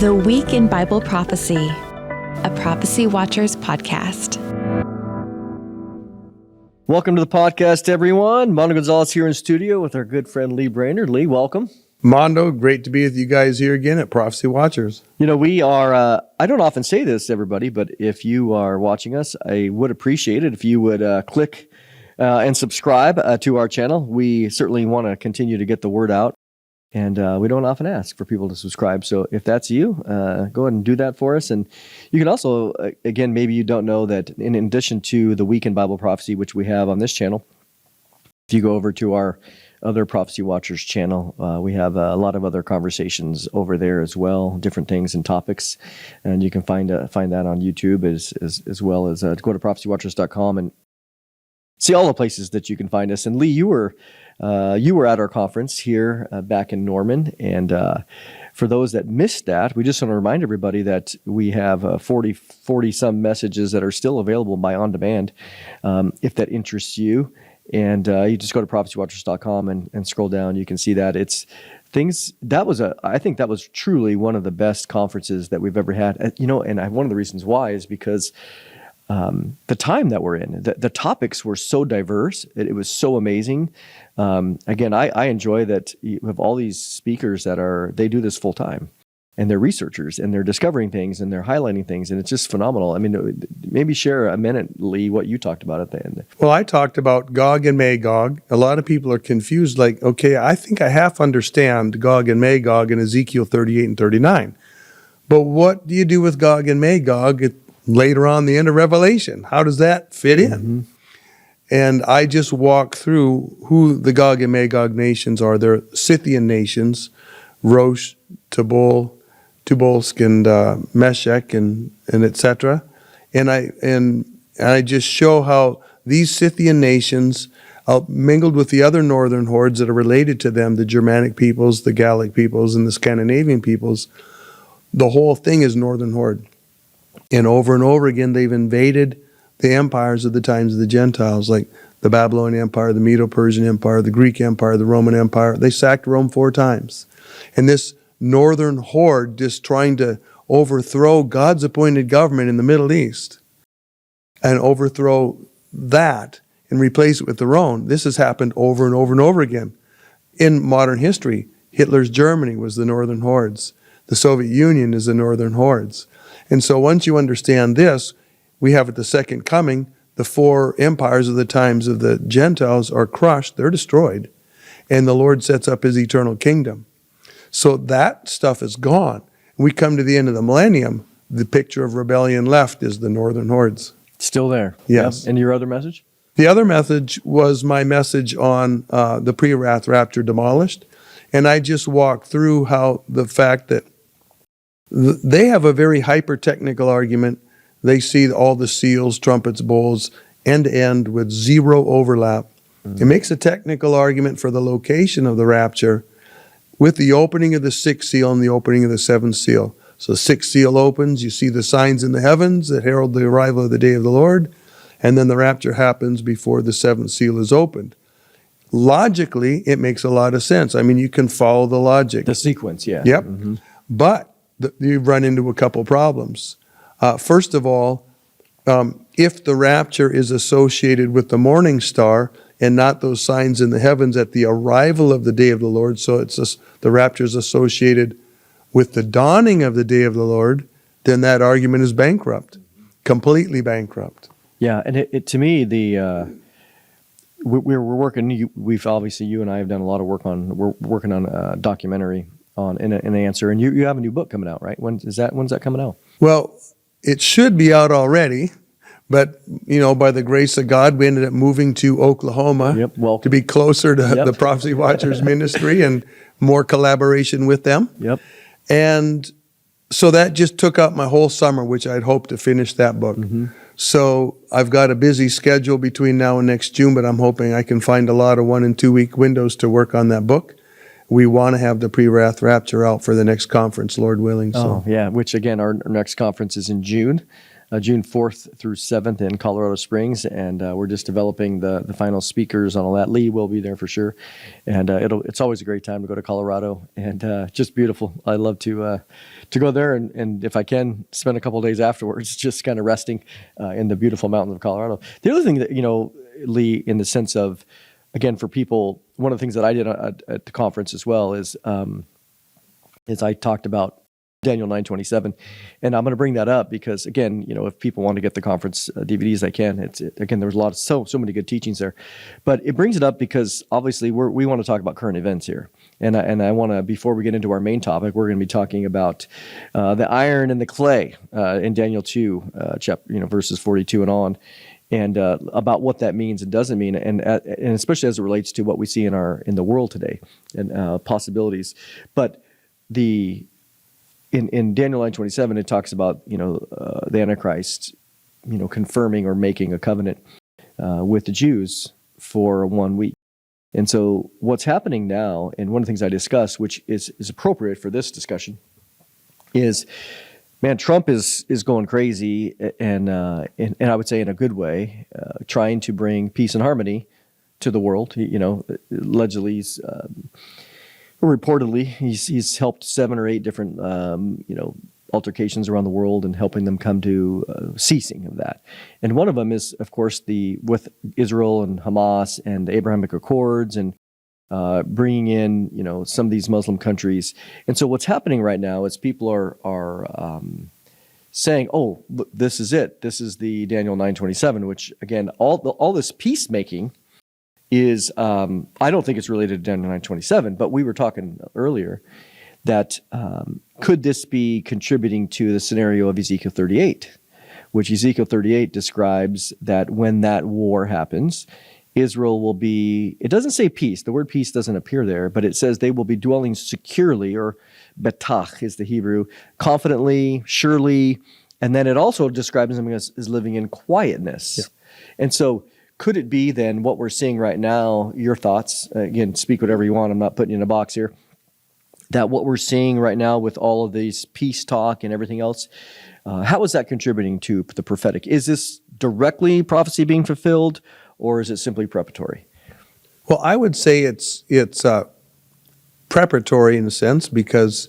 The Week in Bible Prophecy, a Prophecy Watchers podcast. Welcome to the podcast, everyone. Mondo Gonzalez here in studio with our good friend Lee Brainard. Lee, welcome. Mondo, great to be with you guys here again at Prophecy Watchers. You know, we are, I don't often say this, everybody, but if you are watching us, I would appreciate it if you would click and subscribe to our channel. We certainly want to continue to get the word out, and we don't often ask for people to subscribe. So if that's you, go ahead and do that for us. And you can also, again, maybe you don't know that in addition to the Week in Bible Prophecy, which we have on this channel, if you go over to our other Prophecy Watchers channel, we have a lot of other conversations over there as well, different things and topics. And you can find that on YouTube as well as go to prophecywatchers.com and see all the places that you can find us. And Lee, you were at our conference here back in Norman, and for those that missed that, we just want to remind everybody that we have 40 some messages that are still available by on demand, if that interests you. And you just go to prophecywatchers.com and scroll down. You can see that it's things that was I think that was truly one of the best conferences that we've ever had. And one of the reasons why is because the time that we're in, the topics were so diverse. It was so amazing. Again, I enjoy that you have all these speakers they do this full time, and they're researchers, and they're discovering things, and they're highlighting things, and it's just phenomenal. I mean, maybe share a minute, Lee, what you talked about at the end. Well, I talked about Gog and Magog. A lot of people are confused, like, okay, I think I half understand Gog and Magog in Ezekiel 38 and 39. But what do you do with Gog and Magog later on the end of Revelation? How does that fit in? Mm-hmm. And I just walk through who the Gog and Magog nations are. They're Scythian nations, Rosh, Tubal, Tobolsk, and Meshech, and etc. And I just show how these Scythian nations, mingled with the other northern hordes that are related to them, the Germanic peoples, the Gallic peoples, and the Scandinavian peoples, the whole thing is northern horde. And over again, they've invaded the empires of the times of the Gentiles, like the Babylonian Empire, the Medo-Persian Empire, the Greek Empire, the Roman Empire. They sacked Rome 4 times. And this northern horde just trying to overthrow God's appointed government in the Middle East and overthrow that and replace it with their own. This has happened over and over and over again. In modern history, Hitler's Germany was the northern hordes. The Soviet Union is the northern hordes. And so once you understand this, we have at the second coming, the 4 empires of the times of the Gentiles are crushed, they're destroyed, and the Lord sets up his eternal kingdom. So that stuff is gone. We come to the end of the millennium, the picture of rebellion left is the northern hordes. Still there. Yes. Yep. And your other message? The other message was my message on the pre-wrath rapture demolished. And I just walked through how the fact that they have a very hyper-technical argument. They see all the seals, trumpets, bowls, end-to-end with zero overlap. Mm-hmm. It makes a technical argument for the location of the rapture with the opening of the 6th seal and the opening of the 7th seal. So the 6th seal opens, you see the signs in the heavens that herald the arrival of the day of the Lord, and then the rapture happens before the 7th seal is opened. Logically, it makes a lot of sense. I mean, you can follow the logic. The sequence, yeah. Yep. Mm-hmm. But you've run into a couple problems. First of all, if the rapture is associated with the morning star and not those signs in the heavens at the arrival of the day of the Lord, so the rapture is associated with the dawning of the day of the Lord, then that argument is bankrupt, completely bankrupt. Yeah, and to me, we're working. We've obviously, you and I have done a lot of work on. We're working on a documentary on an answer, and you have a new book coming out, right? When's that coming out? Well, it should be out already, but by the grace of God, we ended up moving to Oklahoma to be closer to the Prophecy Watchers ministry and more collaboration with them. Yep. And so that just took up my whole summer, which I'd hoped to finish that book. Mm-hmm. So I've got a busy schedule between now and next June, but I'm hoping I can find a lot of 1 and 2 week windows to work on that book. We want to have the pre-wrath rapture out for the next conference, Lord willing. So. Oh, yeah, which again, our next conference is in June. June 4th through 7th in Colorado Springs, and we're just developing the final speakers on all that. Lee will be there for sure, and it's always a great time to go to Colorado, and just beautiful. I love to go there, and if I can, spend a couple of days afterwards just kind of resting in the beautiful mountains of Colorado. The other thing that, Lee, in the sense of, again, for people, one of the things that I did at the conference as well is I talked about Daniel 9:27, and I'm going to bring that up because, again, if people want to get the conference DVDs, they can. Again, there was a lot of so many good teachings there, but it brings it up because obviously we want to talk about current events here, and I want to, before we get into our main topic, we're going to be talking about the iron and the clay in Daniel 2, verses 42 and on. And about what that means and doesn't mean, and especially as it relates to what we see in the world today and possibilities. But in Daniel 9:27, it talks about the Antichrist, confirming or making a covenant with the Jews for 1 week. And so what's happening now, and one of the things I discuss, which is appropriate for this discussion, is, man, Trump is going crazy, and I would say in a good way, trying to bring peace and harmony to the world. Allegedly, reportedly, he's helped 7 or 8 different altercations around the world and helping them come to ceasing of that. And one of them is, of course, with Israel and Hamas and the Abrahamic Accords and bringing in some of these Muslim countries. And so what's happening right now is people are saying, "Oh, look, this is it. This is the Daniel 9:27," which, again, all this peacemaking is, I don't think it's related to Daniel 9:27, but we were talking earlier that could this be contributing to the scenario of Ezekiel 38, which Ezekiel 38 describes that when that war happens, Israel will be, it doesn't say peace, the word peace doesn't appear there, but it says they will be dwelling securely, or betach is the Hebrew, confidently, surely, and then it also describes them as living in quietness. Yeah. And so could it be then what we're seeing right now, your thoughts, again, speak whatever you want, I'm not putting you in a box here, that what we're seeing right now with all of these peace talk and everything else, how is that contributing to the prophetic? Is this directly prophecy being fulfilled, or is it simply preparatory? Well, I would say it's preparatory in a sense, because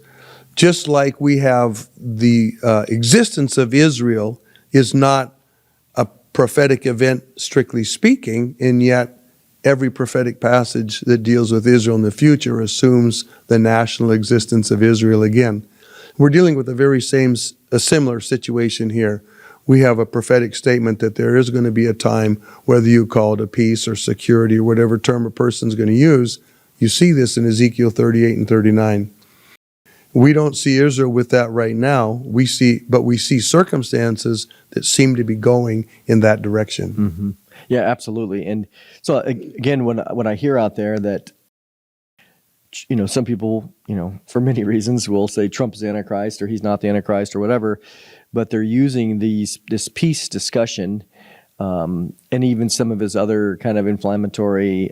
just like we have the existence of Israel is not a prophetic event strictly speaking, and yet every prophetic passage that deals with Israel in the future assumes the national existence of Israel again. We're dealing with a similar situation here. We have a prophetic statement that there is going to be a time, whether you call it a peace or security or whatever term a person's going to use. You see this in Ezekiel 38 and 39. We don't see Israel with that right now. We see circumstances that seem to be going in that direction. Mm-hmm. Yeah, absolutely. And so again, when I hear out there that, some people, for many reasons will say Trump is the Antichrist or he's not the Antichrist or whatever, but they're using this peace discussion and even some of his other kind of inflammatory,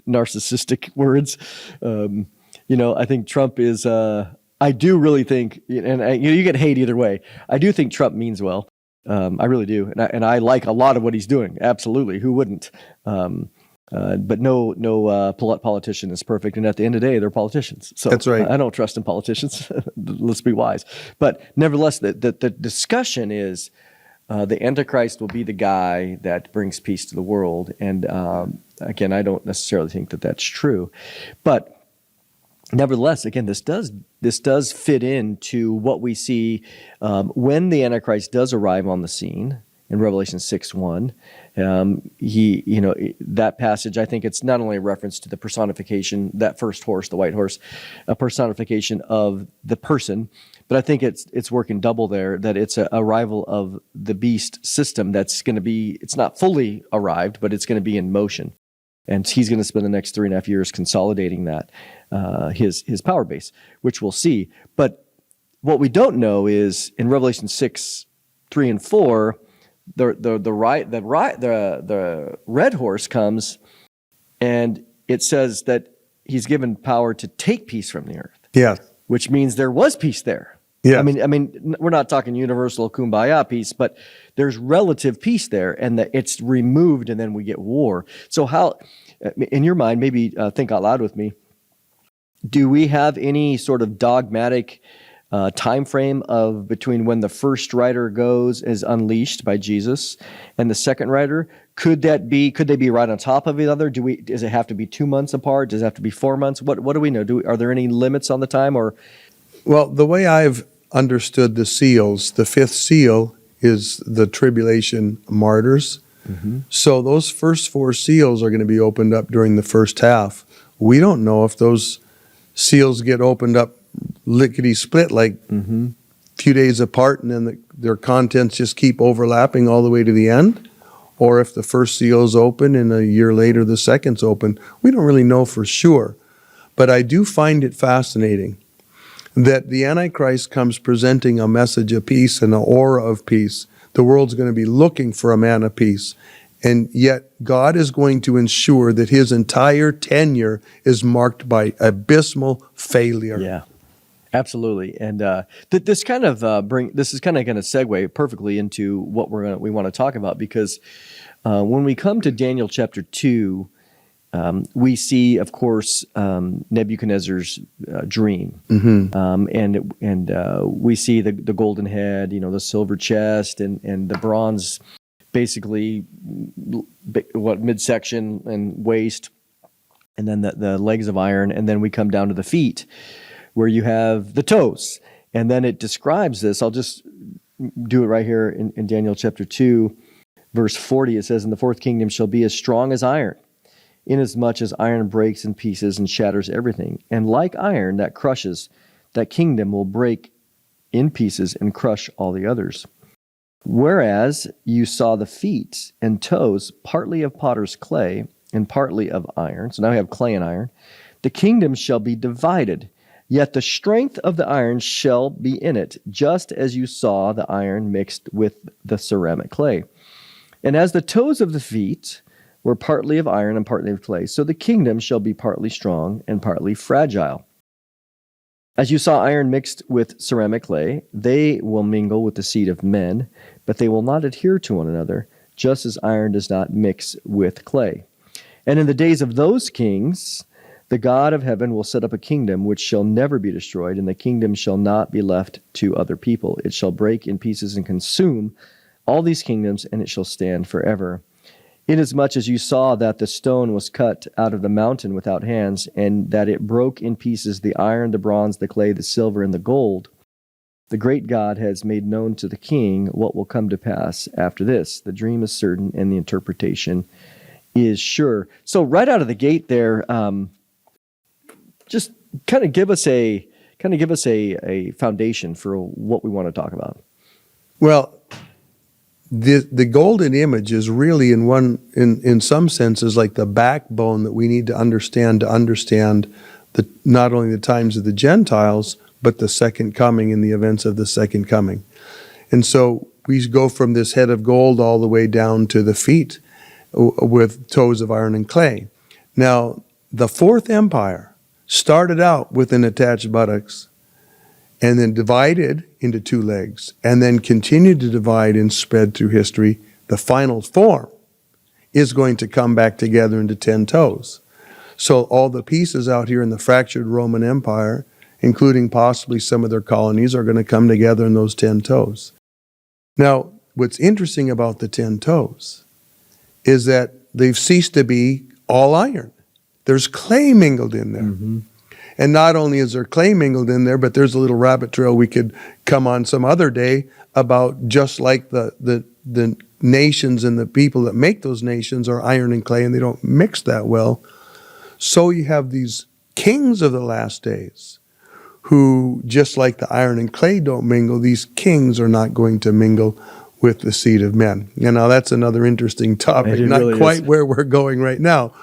narcissistic words. I think Trump is, I do really think, and you get hate either way. I do think Trump means well. I really do. And I like a lot of what he's doing. Absolutely. Who wouldn't? But no politician is perfect. And at the end of the day, they're politicians. So that's right. I don't trust in politicians. Let's be wise. But nevertheless, the discussion is the Antichrist will be the guy that brings peace to the world. And again, I don't necessarily think that that's true. But nevertheless, again, this does fit into what we see when the Antichrist does arrive on the scene in Revelation 6:1. That passage, I think it's not only a reference to the personification, that first horse, the white horse, a personification of the person, but I think it's working double there, that it's a arrival of the beast system that's going to be, it's not fully arrived, but it's going to be in motion. And he's going to spend the next 3.5 years consolidating that, his power base, which we'll see. But what we don't know is in Revelation 6:3 and 4, the red horse comes, and it says that he's given power to take peace from the earth. Yeah, which means there was peace there. Yes. I mean, we're not talking universal kumbaya peace, but there's relative peace there, and that it's removed, and then we get war. So how, in your mind, maybe think out loud with me, do we have any sort of dogmatic time frame of between when the first rider is unleashed by Jesus and the second rider? Could they be right on top of each other? Does it have to be 2 months apart? Does it have to be 4 months? What do we know? Are there any limits on the time, or? Well, the way I've understood the seals, the fifth seal is the tribulation martyrs. Mm-hmm. So those first 4 seals are going to be opened up during the first half. We don't know if those seals get opened up lickety-split, like Mm-hmm. a few days apart, and then their contents just keep overlapping all the way to the end, or if the first seal is open and a year later the second's open. We don't really know for sure. But I do find it fascinating that the Antichrist comes presenting a message of peace and an aura of peace. The world's going to be looking for a man of peace. And yet God is going to ensure that his entire tenure is marked by abysmal failure. Yeah, absolutely. And this kind of going to segue perfectly into what we want to talk about, because when we come to Daniel chapter 2, we see, of course, Nebuchadnezzar's dream, and we see the golden head, the silver chest, and the bronze, basically, midsection and waist, and then the legs of iron, and then we come down to the feet, where you have the toes, and then it describes this. I'll just do it right here in Daniel chapter 2, verse 40. It says, "And the fourth kingdom shall be as strong as iron, inasmuch as iron breaks in pieces and shatters everything. And like iron that crushes, that kingdom will break in pieces and crush all the others. Whereas you saw the feet and toes partly of potter's clay and partly of iron," so now we have clay and iron, "the kingdom shall be divided, yet the strength of the iron shall be in it, just as you saw the iron mixed with the ceramic clay. And as the toes of the feet were partly of iron and partly of clay, so the kingdom shall be partly strong and partly fragile. As you saw iron mixed with ceramic clay, they will mingle with the seed of men, but they will not adhere to one another, just as iron does not mix with clay. And in the days of those kings, the God of heaven will set up a kingdom which shall never be destroyed, and the kingdom shall not be left to other people. It shall break in pieces and consume all these kingdoms, and it shall stand forever. Inasmuch as you saw that the stone was cut out of the mountain without hands, and that it broke in pieces the iron, the bronze, the clay, the silver, and the gold, the great God has made known to the king what will come to pass after this. The dream is certain, and the interpretation is sure." So right out of the gate there, just kind of give us a foundation for what we want to talk about. Well, the golden image is really in some senses like the backbone that we need to understand not only the times of the Gentiles, but the second coming and the events of the second coming. And so we go from this head of gold all the way down to the feet with toes of iron and clay. Now, the fourth empire started out with an attached buttocks, and then divided into 2 legs, and then continued to divide and spread through history. The final form is going to come back together into 10 toes. So all the pieces out here in the fractured Roman Empire, including possibly some of their colonies, are going to come together in those 10 toes. Now, what's interesting about the 10 toes is that they've ceased to be all iron. There's clay mingled in there. Mm-hmm. And not only is there clay mingled in there, but there's a little rabbit trail we could come on some other day about, just like the nations and the people that make those nations are iron and clay, and they don't mix that well. So you have these kings of the last days who, just like the iron and clay don't mingle, these kings are not going to mingle with the seed of men. And now that's another interesting topic, not really quite where we're going right now.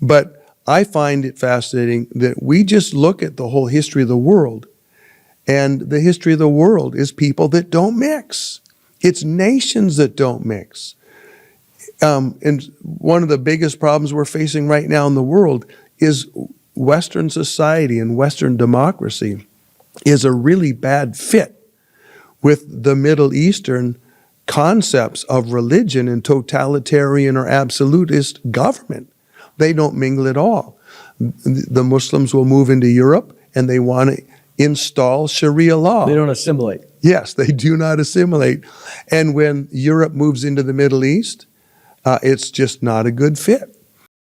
But I find it fascinating that we just look at the whole history of the world, and the history of the world is people that don't mix. It's nations that don't mix. And one of the biggest problems we're facing right now in the world is Western society and Western democracy. is a really bad fit with the Middle Eastern concepts of religion and totalitarian or absolutist government. They don't mingle at all. The Muslims will move into Europe and they want to install Sharia law. They don't assimilate. Yes, they do not assimilate. And when Europe moves into the Middle East, it's just not a good fit.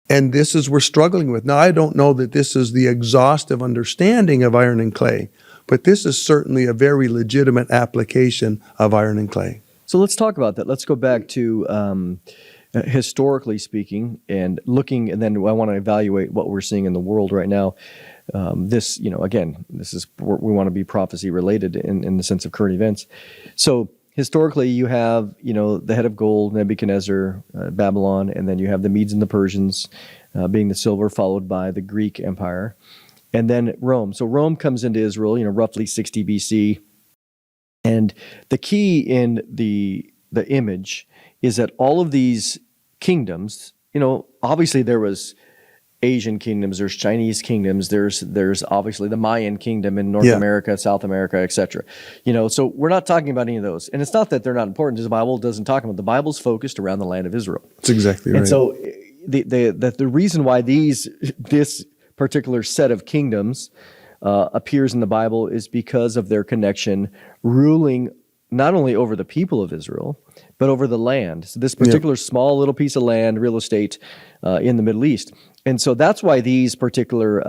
And this is we're struggling with. Now, I don't know that this is the exhaustive understanding of iron and clay, but this is certainly a very legitimate application of iron and clay. So let's talk about that. Let's go back to historically speaking and looking, and then I want to evaluate what we're seeing in the world right now. This, again, this is, we want to be prophecy related in the sense of current events. So historically, you have, the head of gold, Nebuchadnezzar, Babylon, and then you have the Medes and the Persians being the silver, followed by the Greek Empire, and then Rome. So Rome comes into Israel, roughly 60 BC. And the key in the image is that all of these kingdoms, obviously there was Asian kingdoms, there's Chinese kingdoms, there's obviously the Mayan kingdom in North America, South America, etc. So we're not talking about any of those. And it's not that they're not important, because the Bible doesn't talk about. The Bible's focused around the land of Israel. That's exactly right. And so the reason why this particular set of kingdoms appears in the Bible is because of their connection ruling not only over the people of Israel, but over the land. So this particular small little piece of land, real estate in the Middle East. And so that's why these particular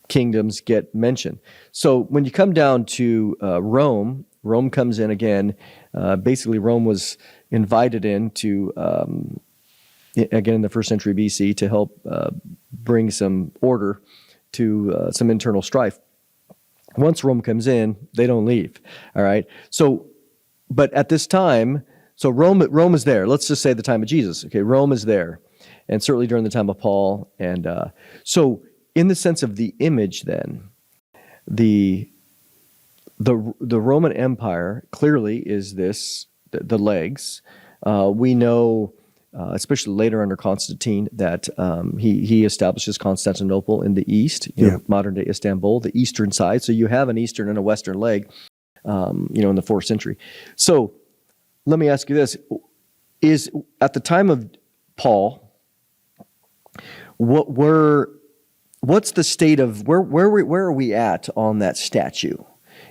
kingdoms get mentioned. So when you come down to Rome comes in again. Basically, Rome was invited in to, again, in the first century BC, to help bring some order to some internal strife. Once Rome comes in, they don't leave. All right. So, but at this time, so Rome is there. Let's just say the time of Jesus. Okay, Rome is there, and certainly during the time of Paul. And so, in the sense of the image, then the Roman Empire clearly is the legs. We know, especially later under Constantine, that he establishes Constantinople in the east, modern day Istanbul, the eastern side. So you have an eastern and a western leg, in the 4th century. So let me ask you this: is at the time of Paul, what's the state of where are we at on that statue?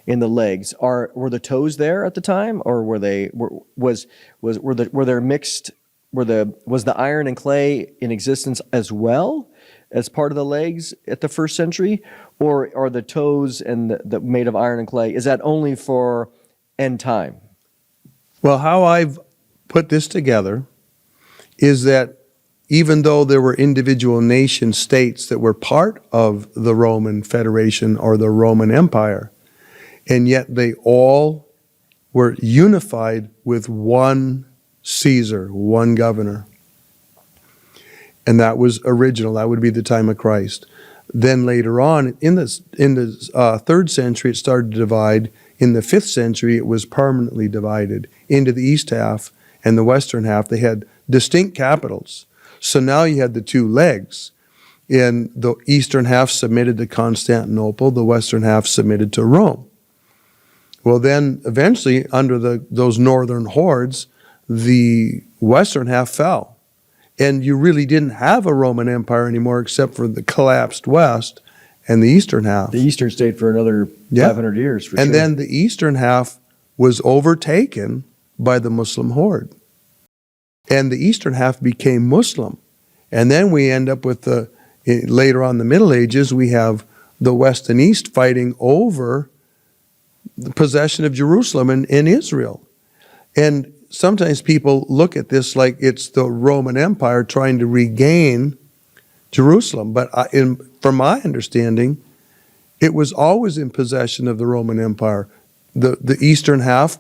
In the legs, were the toes there at the time, or were there mixed? Was the iron and clay in existence as well as part of the legs at the 1st century, or are the toes and the made of iron and clay? Is that only for end time? Well, how I've put this together is that even though there were individual nation states that were part of the Roman Federation or the Roman Empire, and yet they all were unified with one Caesar, one governor. And that was original. That would be the time of Christ. Then later on, in the 3rd century, it started to divide. In the 5th century, it was permanently divided into the east half and the western half. They had distinct capitals. So now you had the two legs. And the eastern half submitted to Constantinople, the western half submitted to Rome. Well, then eventually, under those northern hordes, the western half fell. And you really didn't have a Roman Empire anymore except for the collapsed west and the eastern half. The eastern stayed for another 500 years, for sure. And then the eastern half was overtaken by the Muslim horde. And the eastern half became Muslim. And then we end up with later on in the Middle Ages, we have the west and east fighting over the possession of Jerusalem in Israel. And sometimes people look at this like it's the Roman Empire trying to regain Jerusalem. But from my understanding, it was always in possession of the Roman Empire. The eastern half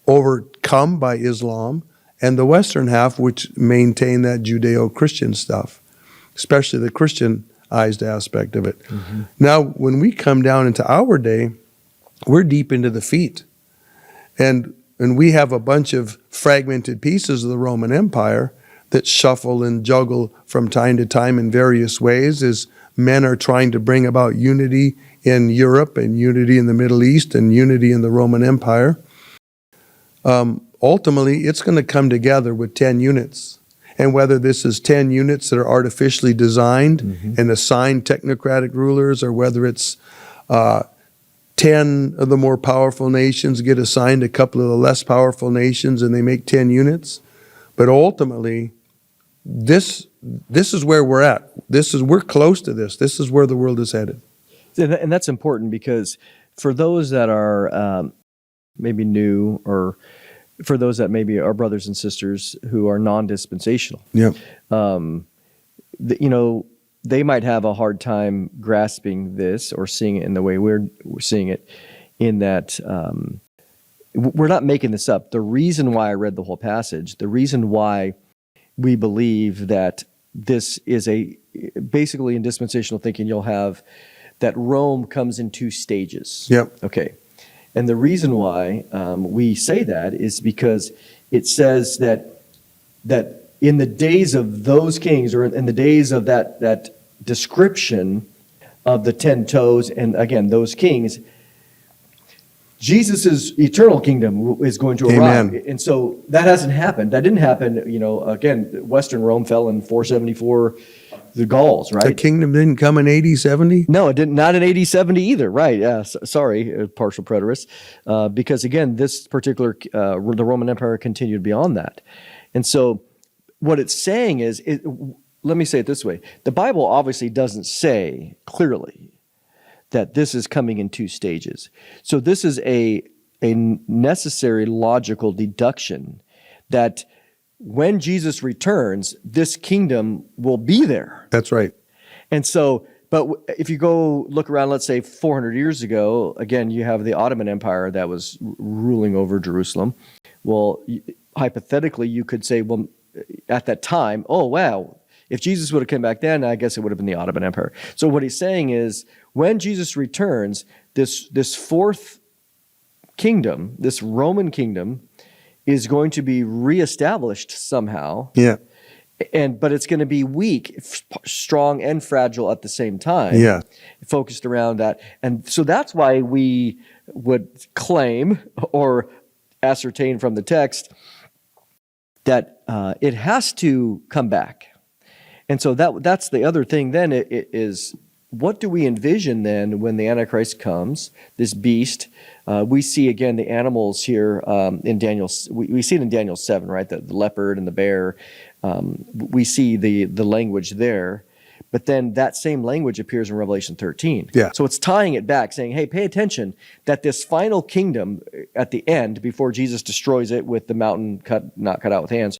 overcome by Islam, and the western half, which maintained that Judeo-Christian stuff, especially the Christianized aspect of it. Mm-hmm. Now, when we come down into our day, we're deep into the feet. And we have a bunch of fragmented pieces of the Roman Empire that shuffle and juggle from time to time in various ways as men are trying to bring about unity in Europe and unity in the Middle East and unity in the Roman Empire. Ultimately, it's going to come together with 10 units. And whether this is 10 units that are artificially designed and assigned technocratic rulers, or whether it's 10 of the more powerful nations get assigned a couple of the less powerful nations and they make 10 units. But ultimately, this is where we're at. We're close to this. This is where the world is headed. And that's important, because for those that are maybe new, or for those that maybe are brothers and sisters who are non-dispensational, Yep. They might have a hard time grasping this or seeing it in the way we're seeing it, in that we're not making this up. The reason why I read the whole passage, the reason why we believe that this is basically in dispensational thinking, you'll have that Rome comes in 2 stages. Yep. Okay. And the reason why we say that is because it says that in the days of those kings, or in the days of that description of the 10 toes, and again, those kings, Jesus' eternal kingdom is going to arrive. Amen. And so that hasn't happened. That didn't happen, again, Western Rome fell in 474, the Gauls, right? The kingdom didn't come in AD 70? No, it didn't. Not in AD 70 either, right? Yeah, sorry, partial preterist. Because again, this particular, the Roman Empire continued beyond that. And so what it's saying is, let me say it this way. The Bible obviously doesn't say clearly that this is coming in 2 stages. So this is a necessary logical deduction that when Jesus returns, this kingdom will be there. That's right. And so, but if you go look around, let's say 400 years ago, again, you have the Ottoman Empire that was ruling over Jerusalem. Well, hypothetically, you could say, well, at that time, oh, wow, if Jesus would have come back then, I guess it would have been the Ottoman Empire. So what he's saying is, when Jesus returns, this 4th kingdom, this Roman kingdom, is going to be reestablished somehow. Yeah. But it's going to be weak, strong, and fragile at the same time. Yeah. Focused around that. And so that's why we would claim or ascertain from the text that it has to come back. And so that's the other thing then, it is, what do we envision then when the Antichrist comes, this beast? We see again the animals here in Daniel. We see it in Daniel 7, right? The leopard and the bear. We see the language there, but then that same language appears in Revelation 13. Yeah. So it's tying it back, saying, hey, pay attention that this final kingdom at the end, before Jesus destroys it with the mountain not cut out with hands,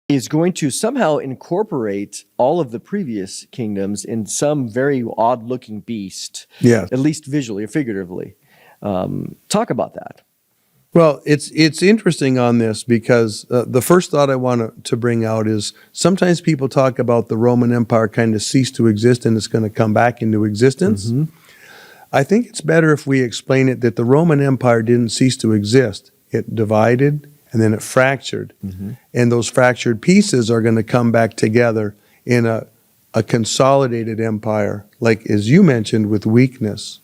is going to somehow incorporate all of the previous kingdoms in some very odd-looking beast, Yeah. at least visually or figuratively. Talk about that. Well, it's interesting on this, because the first thought I want to bring out is, sometimes people talk about the Roman Empire kind of ceased to exist and it's going to come back into existence. Mm-hmm. I think it's better if we explain it that the Roman Empire didn't cease to exist. It divided, and then it fractured. Mm-hmm. And those fractured pieces are going to come back together in a consolidated empire, like as you mentioned, with weakness.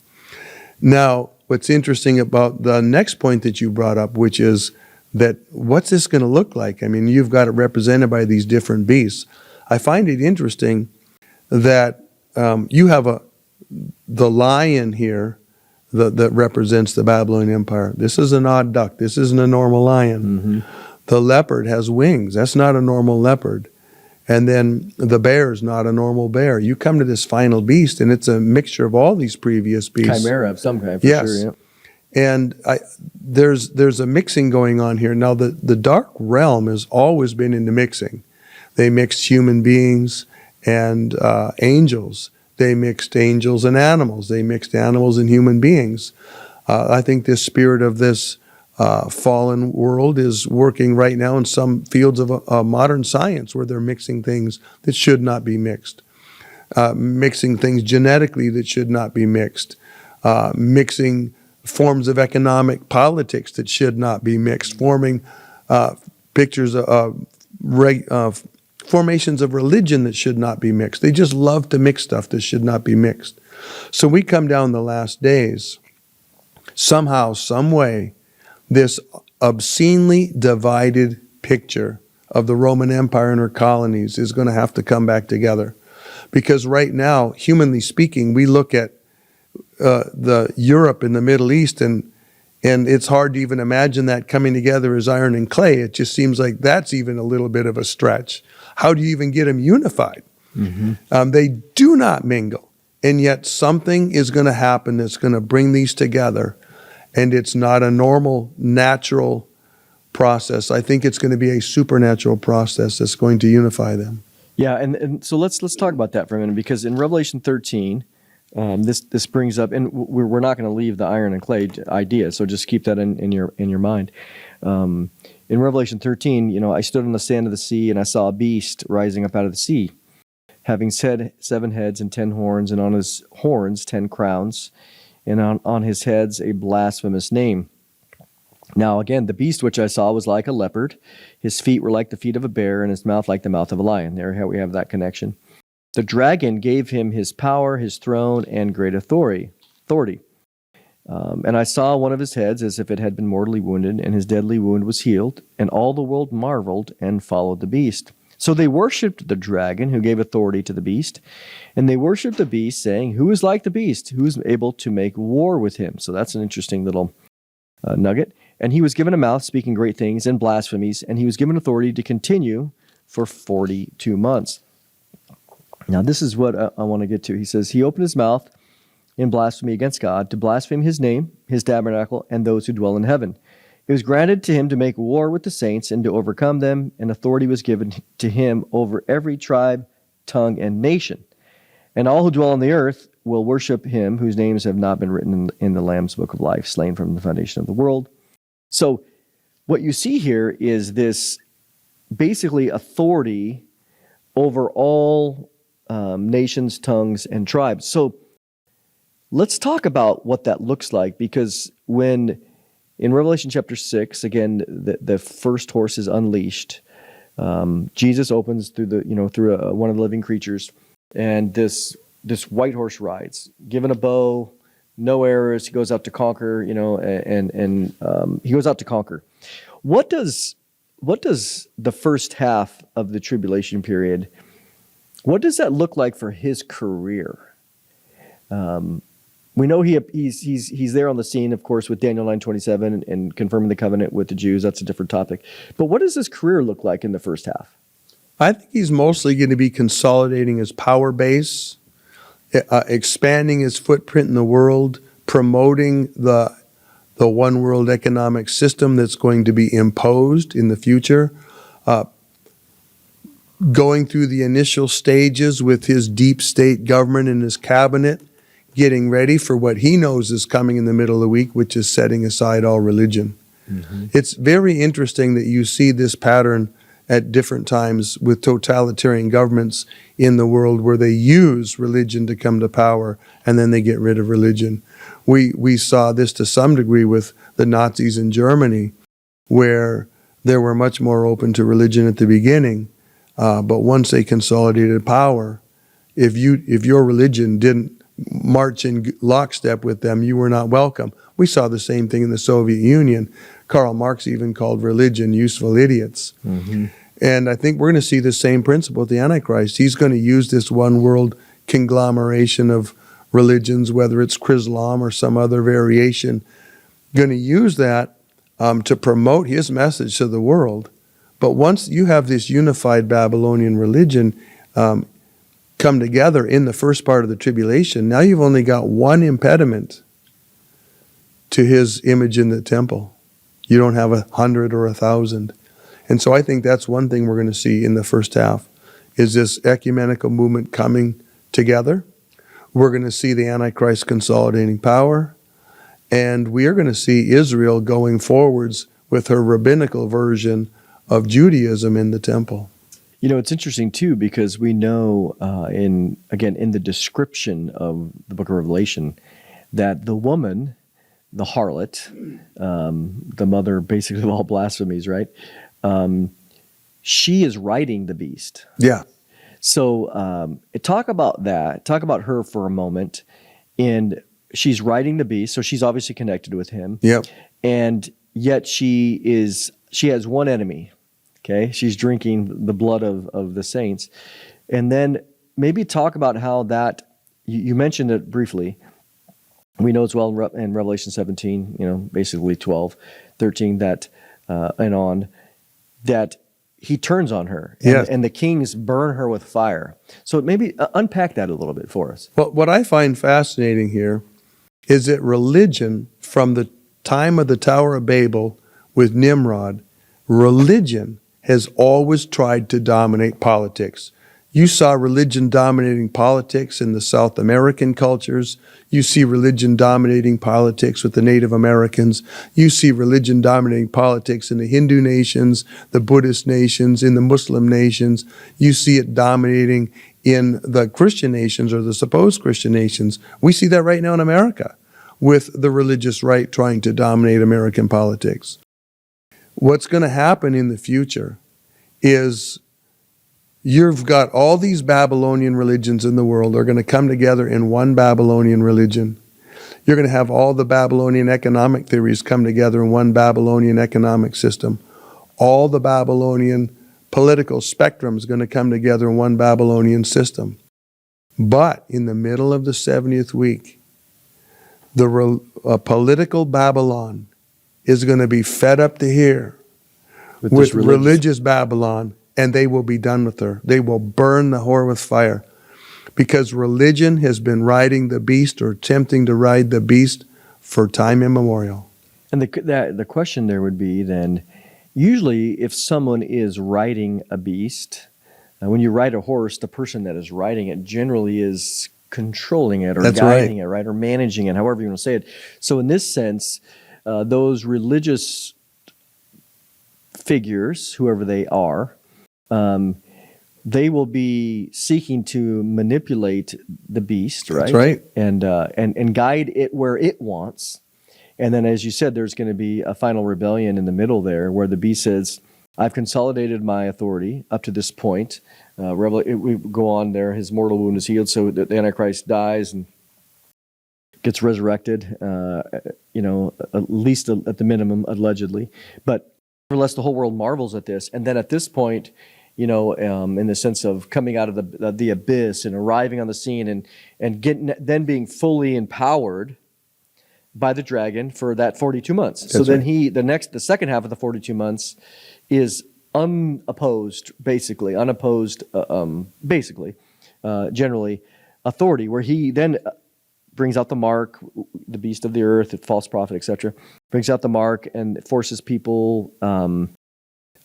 Now, what's interesting about the next point that you brought up, which is that what's this going to look like? I mean, you've got it represented by these different beasts. I find it interesting that you have the lion here that represents the Babylonian Empire. This is an odd duck. This isn't a normal lion. Mm-hmm. The leopard has wings. That's not a normal leopard. And then the bear is not a normal bear. You come to this final beast, and it's a mixture of all these previous beasts. Chimera of some kind, for Yes. sure. And there's a mixing going on here. Now, the dark realm has always been into mixing. They mixed human beings and angels. They mixed angels and animals. They mixed animals and human beings. I think this spirit of this fallen world is working right now in some fields of modern science, where they're mixing things that should not be mixed, mixing things genetically that should not be mixed, mixing forms of economic politics that should not be mixed, forming pictures of formations of religion that should not be mixed. They just love to mix stuff that should not be mixed. So we come down the last days. Somehow, some way, this obscenely divided picture of the Roman Empire and her colonies is going to have to come back together. Because right now, humanly speaking, we look at the Europe and the Middle East, and it's hard to even imagine that coming together as iron and clay. It just seems like that's even a little bit of a stretch. How do you even get them unified? They do not mingle. And yet something is going to happen that's going to bring these together. And it's not a normal, natural process. I think it's going to be a supernatural process that's going to unify them. Yeah, and so let's talk about that for a minute, because in Revelation 13, this brings up, and we're not going to leave the iron and clay idea, so just keep that in your mind. In Revelation 13, I stood on the sand of the sea, and I saw a beast rising up out of the sea, having 7 heads and 10 horns, and on his horns 10 crowns, and on his heads a blasphemous name. Now again, the beast which I saw was like a leopard. His feet were like the feet of a bear, and his mouth like the mouth of a lion. There we have that connection. The dragon gave him his power, his throne, and great authority. And I saw one of his heads as if it had been mortally wounded, and his deadly wound was healed, and all the world marveled and followed the beast. So they worshipped the dragon, who gave authority to the beast, and they worshipped the beast, saying, "Who is like the beast? Who is able to make war with him?" So that's an interesting little nugget. And he was given a mouth speaking great things and blasphemies, and he was given authority to continue for 42 months. Now this is what I want to get to. He says, he opened his mouth in blasphemy against God, to blaspheme his name, his tabernacle, and those who dwell in heaven. It was granted to him to make war with the saints and to overcome them, and authority was given to him over every tribe, tongue, and nation. And all who dwell on the earth will worship him, whose names have not been written in the Lamb's book of life, slain from the foundation of the world. So what you see here is this basically authority over all nations, tongues, and tribes. So let's talk about what that looks like, because when in Revelation chapter 6, again, the first horse is unleashed. Jesus opens through one of the living creatures, and this white horse rides, given a bow, no arrows. He goes out to conquer, and he goes out to conquer. What does the first half of the tribulation period, what does that look like for his career? We know he's there on the scene, of course, with Daniel 9:27 and confirming the covenant with the Jews. That's a different topic. But what does his career look like in the first half? I think he's mostly going to be consolidating his power base, expanding his footprint in the world, promoting the one world economic system that's going to be imposed in the future, going through the initial stages with his deep state government and his cabinet, getting ready for what he knows is coming in the middle of the week, which is setting aside all religion. Mm-hmm. It's very interesting that you see this pattern at different times with totalitarian governments in the world, where they use religion to come to power and then they get rid of religion. We saw this to some degree with the Nazis in Germany, where they were much more open to religion at the beginning, but once they consolidated power, if your religion didn't march in lockstep with them, you were not welcome. We saw the same thing in the Soviet Union. Karl Marx even called religion useful idiots. Mm-hmm. And I think we're going to see the same principle with the Antichrist. He's going to use this one world conglomeration of religions, whether it's Chrislam or some other variation, going to use that to promote his message to the world. But once you have this unified Babylonian religion come together in the first part of the tribulation, now you've only got one impediment to his image in the temple. You don't have 100 or 1,000. And so I think that's one thing we're going to see in the first half, is this ecumenical movement coming together. We're going to see the Antichrist consolidating power, and we are going to see Israel going forwards with her rabbinical version of Judaism in the temple. It's interesting too, because we know in the description of the book of Revelation that the woman, the harlot, the mother basically of all blasphemies, right? She is riding the beast. Yeah. So talk about that. Talk about her for a moment, and she's riding the beast, so she's obviously connected with him. Yep. And yet she has one enemy. Okay, she's drinking the blood of the saints. And then maybe talk about how that, you mentioned it briefly. We know as well in Revelation 17, basically 12, 13, that and on, that he turns on her, and the kings burn her with fire. So maybe unpack that a little bit for us. Well, what I find fascinating here is that religion, from the time of the Tower of Babel with Nimrod, religion has always tried to dominate politics. You saw religion dominating politics in the South American cultures. You see religion dominating politics with the Native Americans. You see religion dominating politics in the Hindu nations, the Buddhist nations, in the Muslim nations. You see it dominating in the Christian nations or the supposed Christian nations. We see that right now in America with the religious right trying to dominate American politics. What's going to happen in the future is you've got all these Babylonian religions in the world are going to come together in one Babylonian religion. You're going to have all the Babylonian economic theories come together in one Babylonian economic system. All the Babylonian political spectrum is going to come together in one Babylonian system. But in the middle of the 70th week, the political Babylon is going to be fed up to here with religious Babylon, and they will be done with her. They will burn the whore with fire, because religion has been riding the beast or attempting to ride the beast for time immemorial. And the question there would be then, usually if someone is riding a beast, when you ride a horse, the person that is riding it generally is controlling it or guiding it, right? Or managing it, however you want to say it. So in this sense, those religious figures, whoever they are, they will be seeking to manipulate the beast, right? That's right. And guide it where it wants. And then, as you said, there's going to be a final rebellion in the middle there, where the beast says, "I've consolidated my authority up to this point." We go on there. His mortal wound is healed, so the Antichrist dies and gets resurrected. At least at the minimum, allegedly. But nevertheless, the whole world marvels at this. And then at this point, in the sense of coming out of the abyss and arriving on the scene and then being fully empowered by the dragon for that 42 months. That's so then right. the second half of the 42 months is unopposed, generally authority, where he then brings out the mark, the beast of the earth, the false prophet, etc., brings out the mark and forces people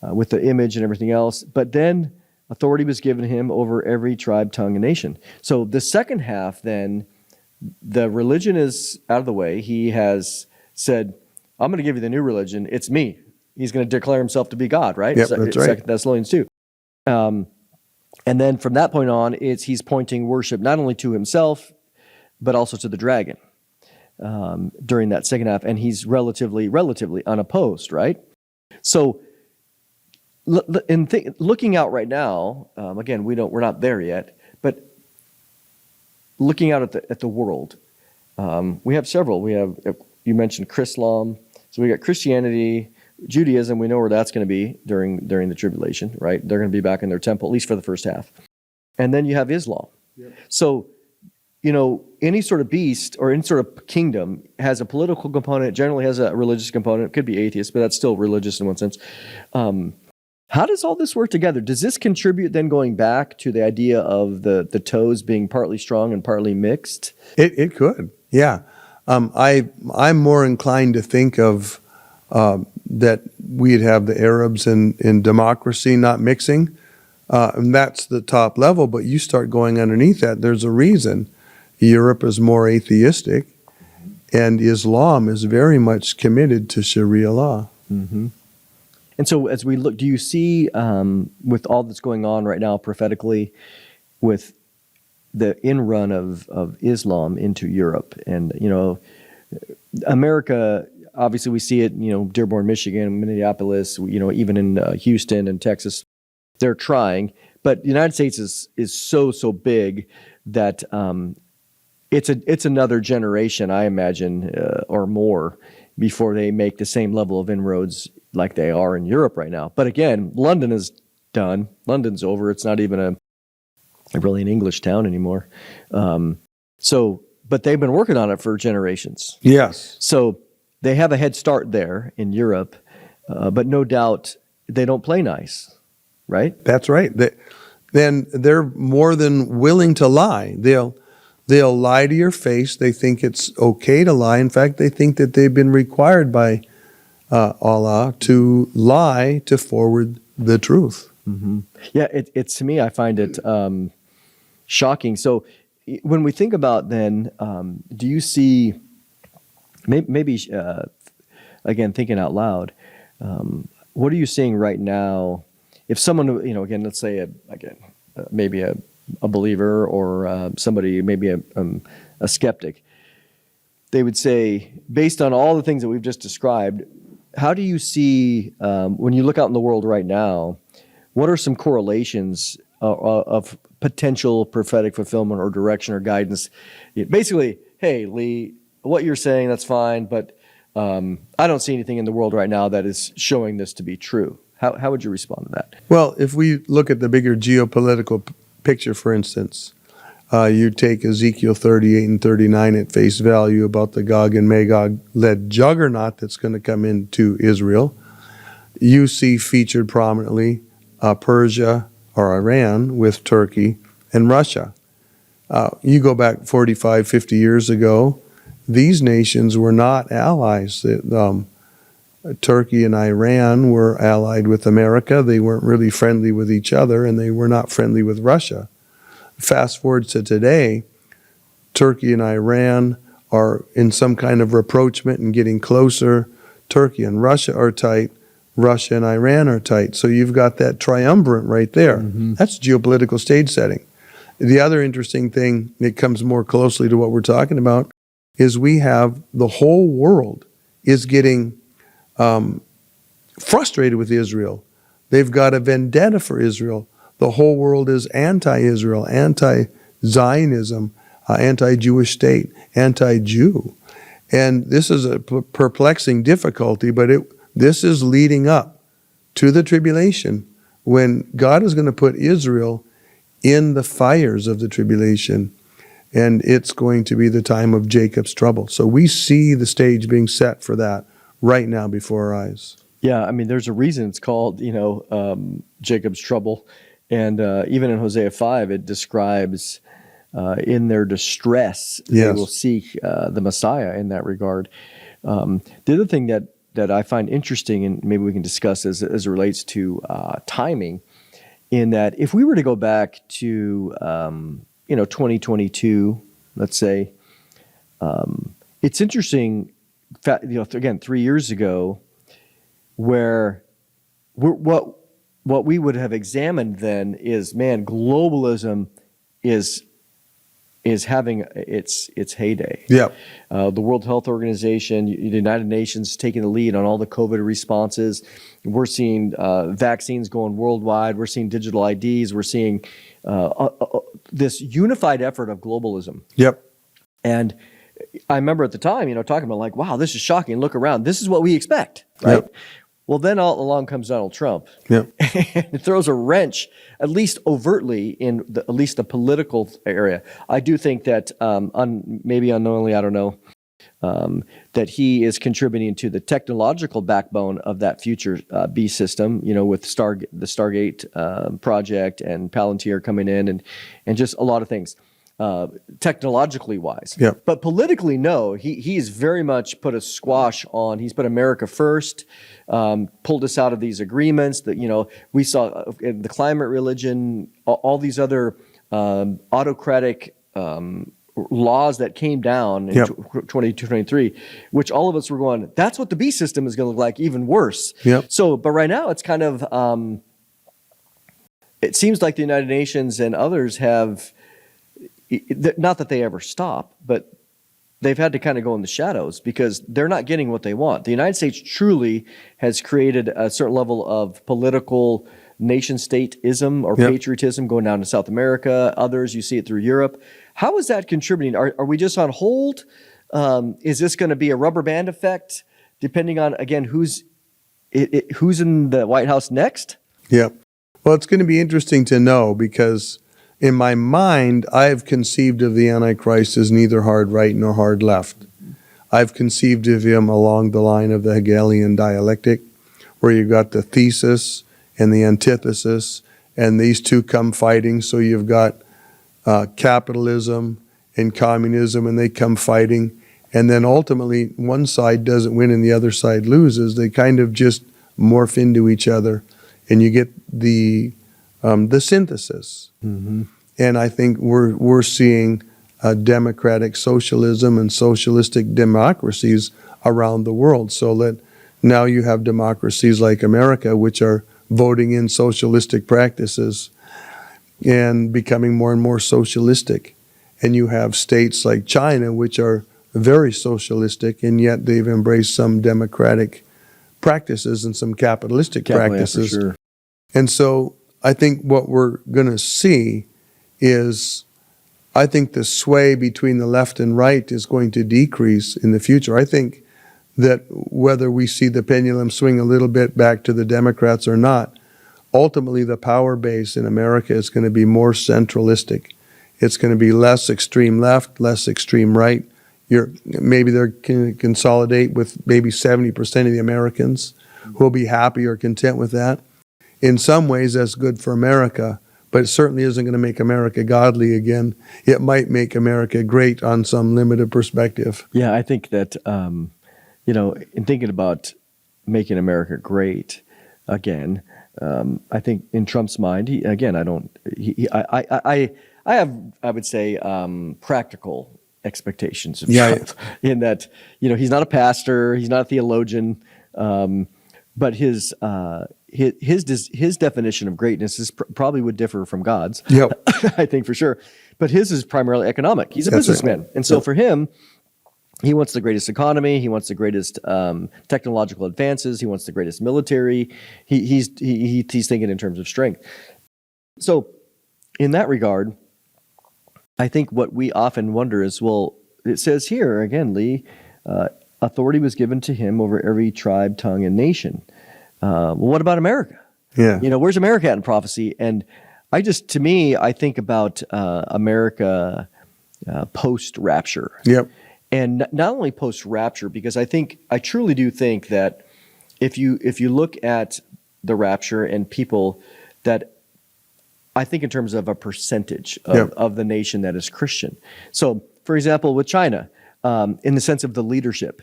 with the image and everything else. But then authority was given him over every tribe, tongue, and nation. So the second half, then, the religion is out of the way. He has said, "I'm going to give you the new religion. It's me." He's going to declare himself to be God, right? Yep, that's right. 2 Thessalonians 2. And then from that point on, he's pointing worship not only to himself, but also to the dragon during that second half. And he's relatively unopposed, right? So looking out right now, again, we're not there yet, but looking out at the world, we have several. We have, you mentioned Chrislam, so we got Christianity, Judaism. We know where that's going to be during the tribulation, right? They're going to be back in their temple, at least for the first half. And then you have Islam. Yep. So, any sort of beast or any sort of kingdom has a political component, generally has a religious component. It could be atheist, but that's still religious in one sense. How does all this work together? Does this contribute then, going back to the idea of the toes being partly strong and partly mixed? It could, yeah. I'm more inclined to think of that we'd have the Arabs in democracy not mixing, and that's the top level. But you start going underneath that, there's a reason Europe is more atheistic, and Islam is very much committed to Sharia law. Mm-hmm. And so as we look, do you see, with all that's going on right now prophetically, with the in-run of Islam into Europe, and, America, obviously we see it, Dearborn, Michigan, Minneapolis, even in Houston and Texas, they're trying, but the United States is so big that it's another generation, I imagine, or more, before they make the same level of inroads like they are in Europe right now. But again, London is done. London's over. It's not even really an English town anymore. But they've been working on it for generations. Yes. So they have a head start there in Europe, but no doubt they don't play nice, right? That's right. Then they're more than willing to lie. They'll lie to your face. They think it's okay to lie. In fact, they think that they've been required by Allah to lie to forward the truth. Mm-hmm. Yeah, it's to me, I find it shocking. So when we think about then, do you see, maybe again, thinking out loud, what are you seeing right now? If someone, again, let's say, maybe a believer or somebody, maybe a skeptic, they would say, based on all the things that we've just described, how do you see, when you look out in the world right now, what are some correlations of potential prophetic fulfillment or direction or guidance? Basically, hey, Lee, what you're saying, that's fine, but I don't see anything in the world right now that is showing this to be true. How would you respond to that? Well, if we look at the bigger geopolitical picture, for instance, you take Ezekiel 38 and 39 at face value about the Gog and Magog-led juggernaut that's going to come into Israel. You see featured prominently Persia or Iran with Turkey and Russia. You go back 45, 50 years ago, these nations were not allies. Turkey and Iran were allied with America. They weren't really friendly with each other, and they were not friendly with Russia. Fast forward to today, Turkey and Iran are in some kind of rapprochement and getting closer. Turkey and Russia are tight. Russia and Iran are tight. So you've got that triumvirate right there. Mm-hmm. That's geopolitical stage setting. The other interesting thing that comes more closely to what we're talking about is we have the whole world is getting frustrated with Israel. They've got a vendetta for Israel. The whole world is anti-Israel, anti-Zionism, anti-Jewish state, anti-Jew. And this is a perplexing difficulty, but this is leading up to the tribulation when God is going to put Israel in the fires of the tribulation, and it's going to be the time of Jacob's trouble. So we see the stage being set for that right now before our eyes. Yeah, I mean, there's a reason it's called, Jacob's trouble. And even in Hosea 5, it describes in their distress, they will seek the Messiah in that regard. The other thing that I find interesting, and maybe we can discuss as it relates to timing, in that if we were to go back to 2022, let's say, it's interesting. Again, 3 years ago, where what we would have examined then is, man, globalism is having its heyday. Yeah. The World Health Organization, the United Nations taking the lead on all the COVID responses. We're seeing vaccines going worldwide. We're seeing digital IDs. We're seeing this unified effort of globalism. Yep. And I remember at the time, talking about like, wow, this is shocking. Look around. This is what we expect, right? Yep. Well, then along comes Donald Trump. Yep. It throws a wrench, at least overtly, in at least the political area. I do think that, maybe unknowingly, I don't know, that he is contributing to the technological backbone of that future beast system, with the Stargate project and Palantir coming in and just a lot of things. Technologically wise. Yep. But politically, no. He's very much put a squash on. He's put America first, pulled us out of these agreements that, we saw the climate religion, all these other autocratic laws that came down in 2023, which all of us were going, that's what the beast system is going to look like, even worse. Yep. So, but right now it's kind of, it seems like the United Nations and others have, not that they ever stop, but they've had to kind of go in the shadows because they're not getting what they want. The United States truly has created a certain level of political nation-stateism or Yep. patriotism going down to South America. Others, you see it through Europe. How is that contributing? Are we just on hold? Is this going to be a rubber band effect, depending on, again, who's in the White House next? Yeah. Well, it's going to be interesting to know because in my mind, I've conceived of the Antichrist as neither hard right nor hard left. I've conceived of him along the line of the Hegelian dialectic, where you've got the thesis and the antithesis, and these two come fighting. So you've got capitalism and communism, and they come fighting. And then ultimately, one side doesn't win and the other side loses. They kind of just morph into each other, and you get the synthesis. Mm-hmm. And I think we're seeing democratic socialism and socialistic democracies around the world. So that now you have democracies like America, which are voting in socialistic practices and becoming more and more socialistic. And you have states like China, which are very socialistic, and yet they've embraced some democratic practices and some capitalistic practices. Yeah, for sure. And so I think what we're going to see is, I think the sway between the left and right is going to decrease in the future. I think that whether we see the pendulum swing a little bit back to the Democrats or not, ultimately the power base in America is going to be more centralistic. It's going to be less extreme left, less extreme right. Maybe they're going to consolidate with maybe 70% of the Americans who will be happy or content with that. In some ways, that's good for America, but it certainly isn't going to make America godly again. It might make America great on some limited perspective. Yeah, I think that, in thinking about making America great again, I think in Trump's mind, I would say, practical expectations of Trump, in that, he's not a pastor, he's not a theologian, but his definition of greatness is probably would differ from God's. Yep. I think for sure. But his is primarily economic. He's a That's businessman. right. And so for him, he wants the greatest economy. He wants the greatest technological advances. He wants the greatest military. He's thinking in terms of strength. So in that regard, I think what we often wonder is, well, it says here again, Lee, authority was given to him over every tribe, tongue, and nation. Well, what about America? Yeah. Where's America at in prophecy? And I think about America post-rapture. Yep. And not only post-rapture, because I truly do think that if you look at the rapture and people that, I think in terms of a percentage of the nation that is Christian. So, for example, with China, in the sense of the leadership,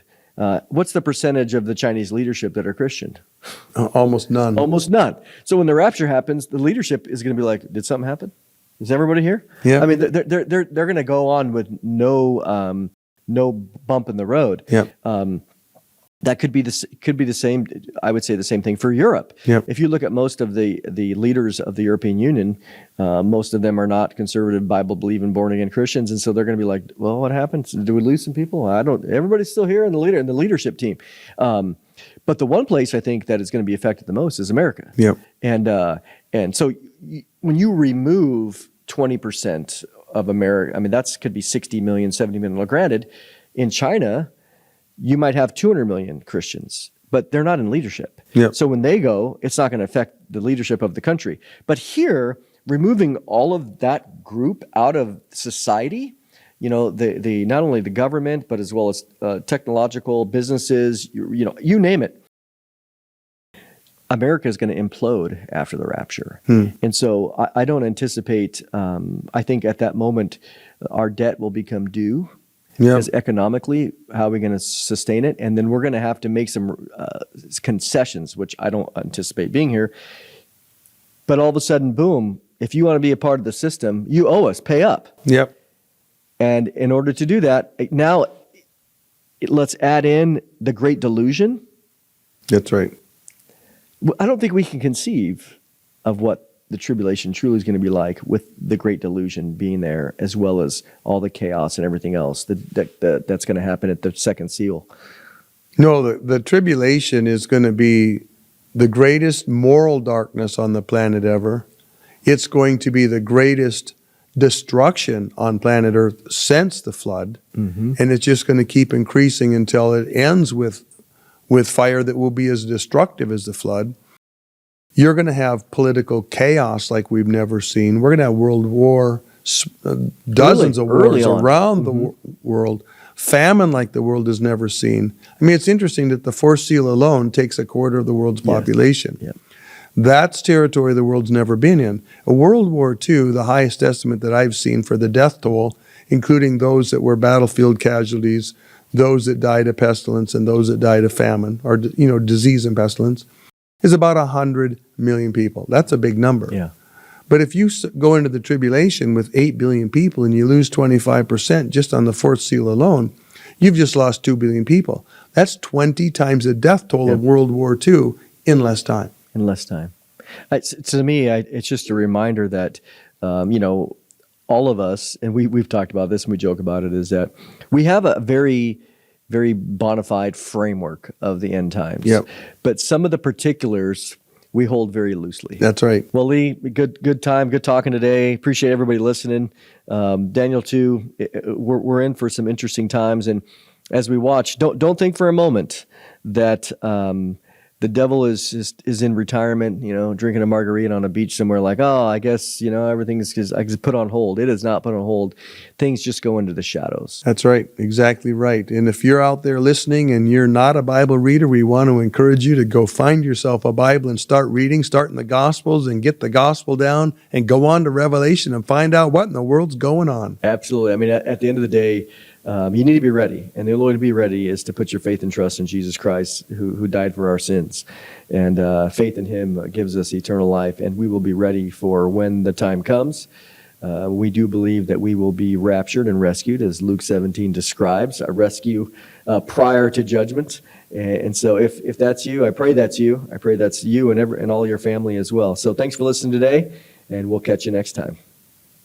what's the percentage of the Chinese leadership that are Christian? Almost none. Almost none. So when the rapture happens, the leadership is going to be like, did something happen? Is everybody here? Yeah. I mean, they're going to go on with no bump in the road. Yeah. That could be the same. I would say the same thing for Europe. Yep. If you look at most of the leaders of the European Union, most of them are not conservative, Bible-believing, born-again Christians, and so they're going to be like, "Well, what happened? Do we lose some people? Everybody's still here in the leadership team." But the one place I think that is going to be affected the most is America. Yep. And so when you remove 20% of America, I mean that could be 60 million, 70 million. Well, granted, in China, you might have 200 million Christians, but they're not in leadership. Yep. So when they go, it's not going to affect the leadership of the country. But here, removing all of that group out of society, the not only the government, but as well as technological businesses, you name it, America is going to implode after the rapture. And so I don't anticipate, I think at that moment, our debt will become due. Because economically, how are we going to sustain it? And then we're going to have to make some concessions, which I don't anticipate being here. But all of a sudden, boom, if you want to be a part of the system, you owe us, pay up. Yep. And in order to do that, now let's add in the Great Delusion. That's right. I don't think we can conceive of what the tribulation truly is going to be like with the Great Delusion being there, as well as all the chaos and everything else that's going to happen at the second seal. No, the tribulation is going to be the greatest moral darkness on the planet ever. It's going to be the greatest destruction on planet Earth since the flood. And it's just going to keep increasing until it ends with fire that will be as destructive as the flood. You're going to have political chaos like we've never seen. We're going to have world war, dozens of wars around the world, famine like the world has never seen. I mean, it's interesting that the fourth seal alone takes a quarter of the world's population. Yeah. That's territory the world's never been in. A World War II, the highest estimate that I've seen for the death toll, including those that were battlefield casualties, those that died of pestilence, and those that died of famine, or disease and pestilence, is about 100 million people. That's a big number. Yeah. But if you go into the tribulation with 8 billion people and you lose 25% just on the fourth seal alone, you've just lost 2 billion people. That's 20 times the death toll of World War II in less time. In less time. To me, it's just a reminder that, all of us, and we've talked about this and we joke about it, is that we have a very, very bona fide framework of the end times. Yep. But some of the particulars we hold very loosely. That's right. Well, Lee, good time, good talking today. Appreciate everybody listening. Daniel, too, we're in for some interesting times. And as we watch, don't think for a moment that the devil is in retirement, drinking a margarita on a beach somewhere like, oh, I guess, everything is I just put on hold. It is not put on hold. Things just go into the shadows. That's right. Exactly right. And if you're out there listening and you're not a Bible reader, we want to encourage you to go find yourself a Bible and start reading, start in the Gospels and get the Gospel down and go on to Revelation and find out what in the world's going on. Absolutely. I mean, at the end of the day, you need to be ready. And the only way to be ready is to put your faith and trust in Jesus Christ, who died for our sins. And faith in him gives us eternal life, and we will be ready for when the time comes. We do believe that we will be raptured and rescued, as Luke 17 describes, a rescue prior to judgment. And so if that's you, I pray that's you. I pray that's you and all your family as well. So thanks for listening today, and we'll catch you next time.